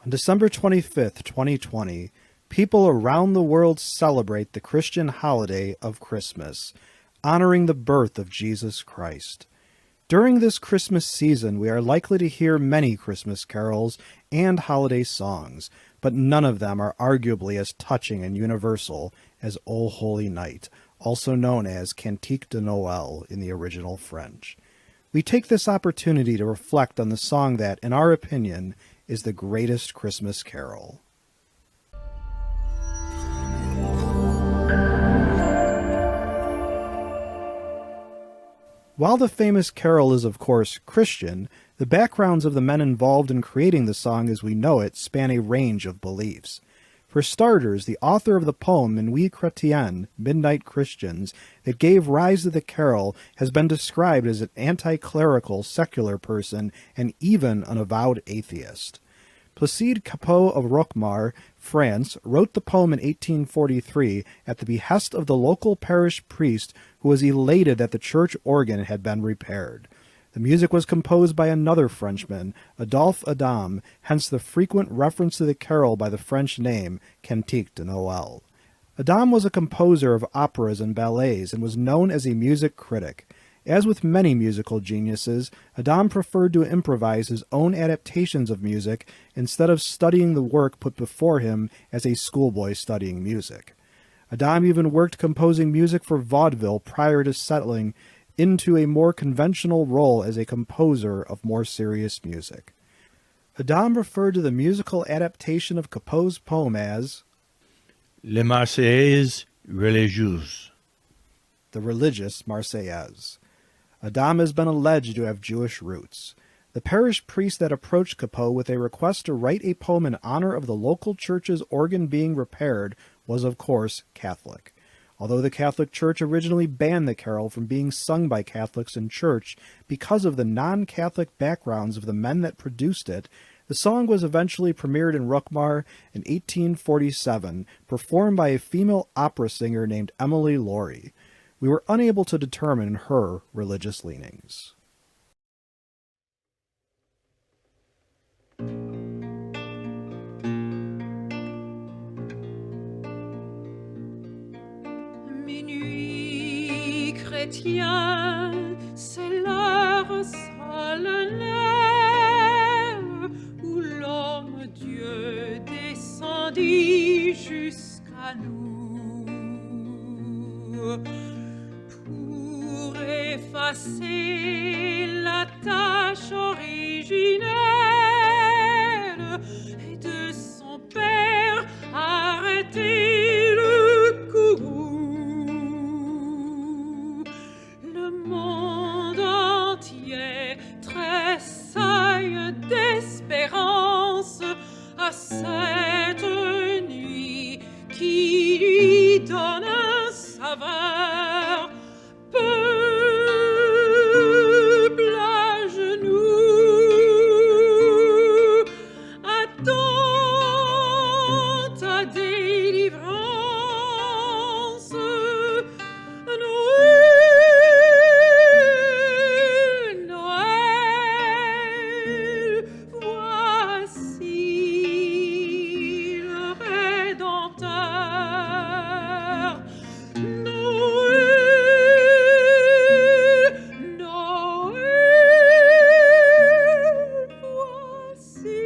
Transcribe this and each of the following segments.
On December 25th, 2020, people around the world celebrate the Christian holiday of Christmas, honoring the birth of Jesus Christ. During this Christmas season, we are likely to hear many Christmas carols and holiday songs, but none of them are arguably as touching and universal as O Holy Night, also known as Cantique de Noël in the original French. We take this opportunity to reflect on the song that, in our opinion, is the greatest Christmas carol. While the famous carol is, of course, Christian, the backgrounds of the men involved in creating the song as we know it span a range of beliefs. For starters, the author of the poem Nuit Chrétienne, Midnight Christians, that gave rise to the carol has been described as an anti-clerical, secular person and even an avowed atheist. Placide Cappeau of Roquemar, France, wrote the poem in 1843 at the behest of the local parish priest who was elated that the church organ had been repaired. The music was composed by another Frenchman, Adolphe Adam, hence the frequent reference to the carol by the French name Cantique de Noël. Adam was a composer of operas and ballets and was known as a music critic. As with many musical geniuses, Adam preferred to improvise his own adaptations of music instead of studying the work put before him as a schoolboy studying music. Adam even worked composing music for vaudeville prior to settling into a more conventional role as a composer of more serious music. Adam referred to the musical adaptation of Cappeau's poem as Les Marseillaises religieuses, the religious Marseillaise. Adam has been alleged to have Jewish roots. The parish priest that approached Cappeau with a request to write a poem in honor of the local church's organ being repaired was, of course, Catholic. Although the Catholic Church originally banned the carol from being sung by Catholics in church because of the non-Catholic backgrounds of the men that produced it, the song was eventually premiered in Roquemar in 1847, performed by a female opera singer named Emily Laurie. We were unable to determine her religious leanings. Minuit chrétien, c'est l'heure solennelle où l'homme Dieu descendit jusqu'à nous pour effacer la tâche originelle et de son Père arrêter le courroux. Le monde entier tressaille d'espérance à cette nuit qui lui donne un saveur. Peuple à genoux, attends ta délivrance. Noël, Noël, voici le Rédempteur. Noël, Noël, voici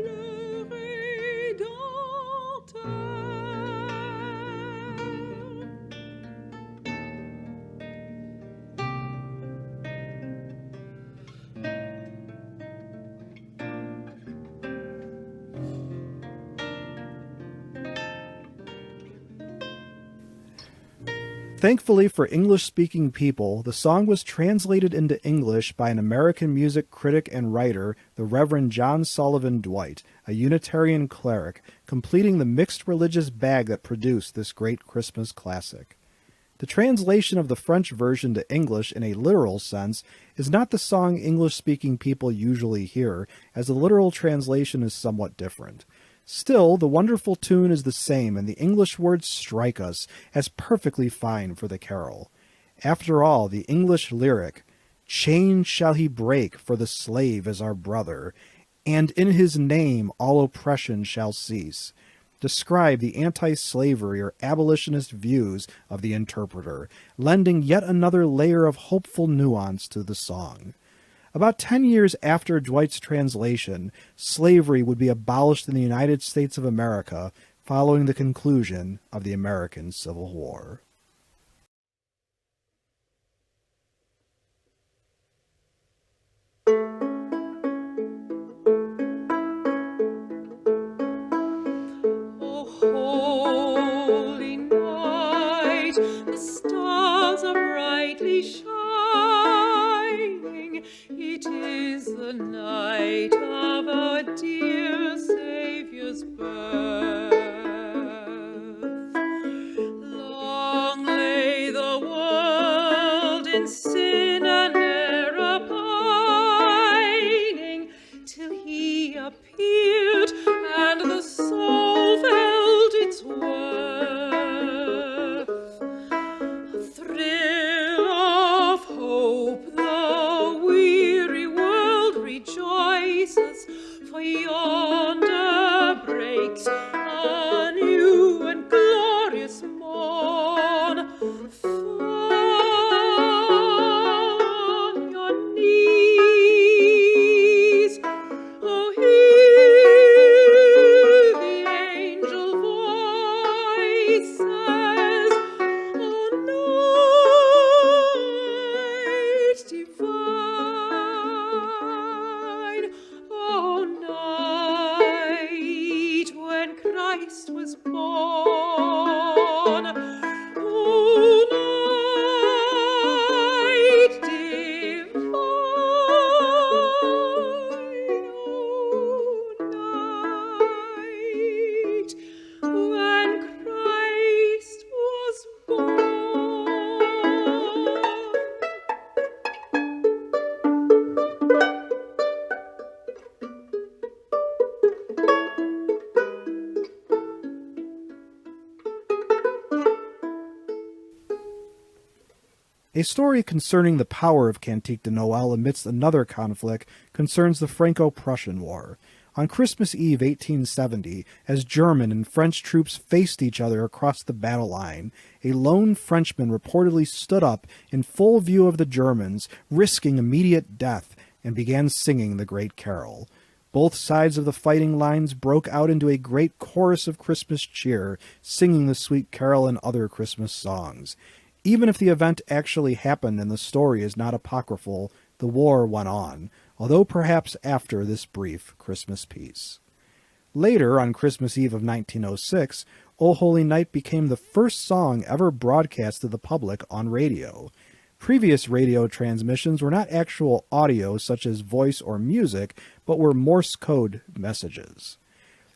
le Rédempteur. Thankfully for English-speaking people, the song was translated into English by an American music critic and writer, the Reverend John Sullivan Dwight, a Unitarian cleric, completing the mixed religious bag that produced this great Christmas classic. The translation of the French version to English in a literal sense is not the song English-speaking people usually hear, as the literal translation is somewhat different. Still, the wonderful tune is the same, and the English words strike us as perfectly fine for the carol. After all, the English lyric, "Chains shall he break, for the slave is our brother," and in his name all oppression shall cease, describe the anti-slavery or abolitionist views of the interpreter, lending yet another layer of hopeful nuance to the song. About 10 years after Dwight's translation, slavery would be abolished in the United States of America following the conclusion of the American Civil War. O holy night, the stars are brightly shining. It is the night of our dear Saviour's birth. Long lay the world in sin and error pining, till he appeared and the soul felt its worth. A thrill of hope, the weary world rejoices, for yonder breaks a new and glorious morn. Fall on your knees, oh, hear the angel voices, oh, night divine, oh, night when Christ was born, oh, night divine, oh, night when Christ was born. A story concerning the power of Cantique de Noël amidst another conflict concerns the Franco-Prussian War. On Christmas Eve 1870, as German and French troops faced each other across the battle line, a lone Frenchman reportedly stood up in full view of the Germans, risking immediate death, and began singing the great carol. Both sides of the fighting lines broke out into a great chorus of Christmas cheer, singing the sweet carol and other Christmas songs. Even if the event actually happened and the story is not apocryphal, the war went on, although perhaps after this brief Christmas peace. Later, on Christmas Eve of 1906, O Holy Night became the first song ever broadcast to the public on radio. Previous radio transmissions were not actual audio such as voice or music, but were Morse code messages.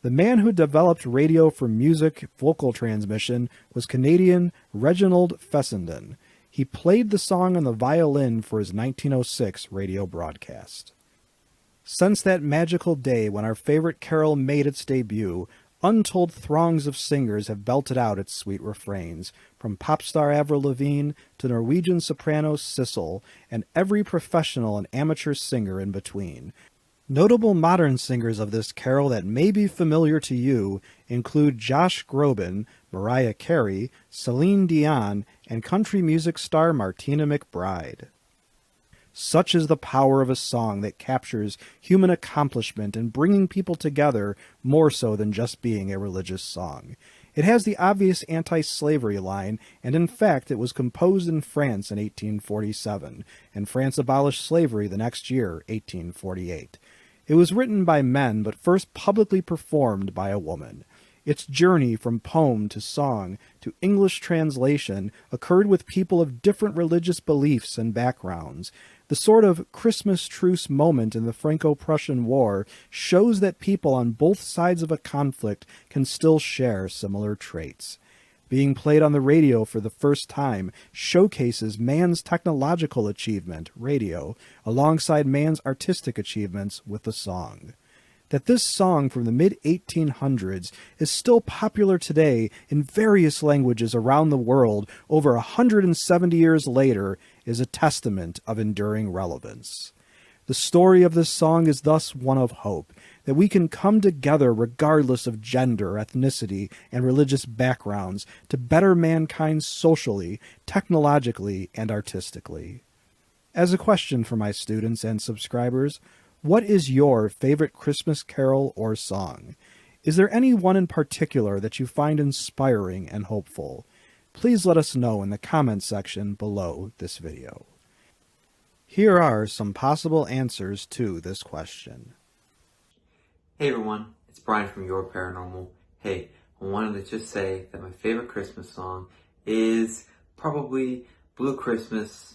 The man who developed radio for music vocal transmission was Canadian Reginald Fessenden. He played the song on the violin for his 1906 radio broadcast. Since that magical day when our favorite carol made its debut, untold throngs of singers have belted out its sweet refrains, from pop star Avril Lavigne to Norwegian soprano Sissel, and every professional and amateur singer in between. Notable modern singers of this carol that may be familiar to you include Josh Groban, Mariah Carey, Celine Dion, and country music star Martina McBride. Such is the power of a song that captures human accomplishment in bringing people together more so than just being a religious song. It has the obvious anti-slavery line, and in fact it was composed in France in 1847, and France abolished slavery the next year, 1848. It was written by men, but first publicly performed by a woman. Its journey from poem to song to English translation occurred with people of different religious beliefs and backgrounds. The sort of Christmas truce moment in the Franco-Prussian War shows that people on both sides of a conflict can still share similar traits. Being played on the radio for the first time showcases man's technological achievement, radio, alongside man's artistic achievements with the song. That this song from the mid-1800s is still popular today in various languages around the world over 170 years later is a testament of enduring relevance. The story of this song is thus one of hope, that we can come together regardless of gender, ethnicity, and religious backgrounds to better mankind socially, technologically, and artistically. As a question for my students and subscribers, what is your favorite Christmas carol or song? Is there any one in particular that you find inspiring and hopeful? Please let us know in the comments section below this video. Here are some possible answers to this question. Hey everyone, it's Brian from Your Paranormal. Hey, I wanted to just say that my favorite Christmas song is probably Blue Christmas,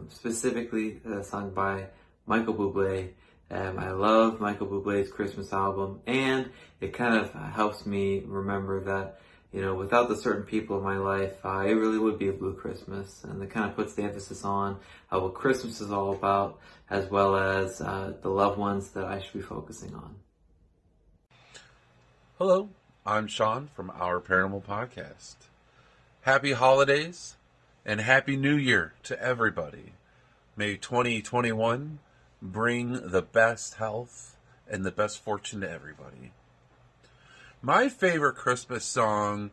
specifically sung by Michael Bublé. I love Michael Bublé's Christmas album, and it kind of helps me remember that, without the certain people in my life, it really would be a blue Christmas, and it kind of puts the emphasis on what Christmas is all about, as well as the loved ones that I should be focusing on. Hello, I'm Sean from Our Paranormal Podcast. Happy holidays and Happy New Year to everybody. May 2021 bring the best health and the best fortune to everybody. My favorite Christmas song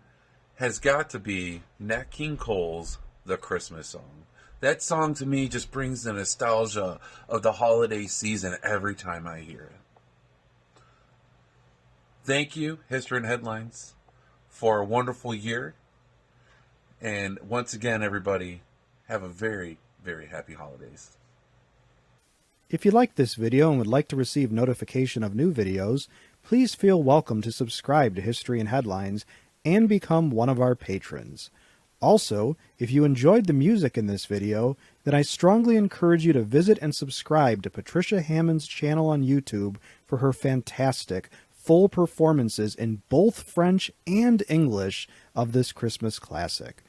has got to be Nat King Cole's The Christmas Song. That song to me just brings the nostalgia of the holiday season every time I hear it. Thank you, History and Headlines, for a wonderful year. And once again, everybody, have a very, very happy holidays. If you liked this video and would like to receive notification of new videos, please feel welcome to subscribe to History and Headlines and become one of our patrons. Also, if you enjoyed the music in this video, then I strongly encourage you to visit and subscribe to Patricia Hammond's channel on YouTube for her fantastic, full performances in both French and English of this Christmas classic.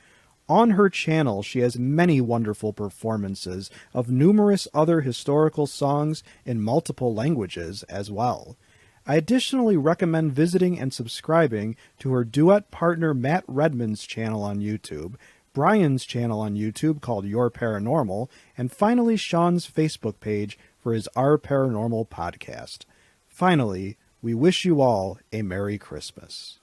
On her channel, she has many wonderful performances of numerous other historical songs in multiple languages as well. I additionally recommend visiting and subscribing to her duet partner Matt Redman's channel on YouTube, Brian's channel on YouTube called Your Paranormal, and finally Sean's Facebook page for his Our Paranormal podcast. Finally, we wish you all a Merry Christmas.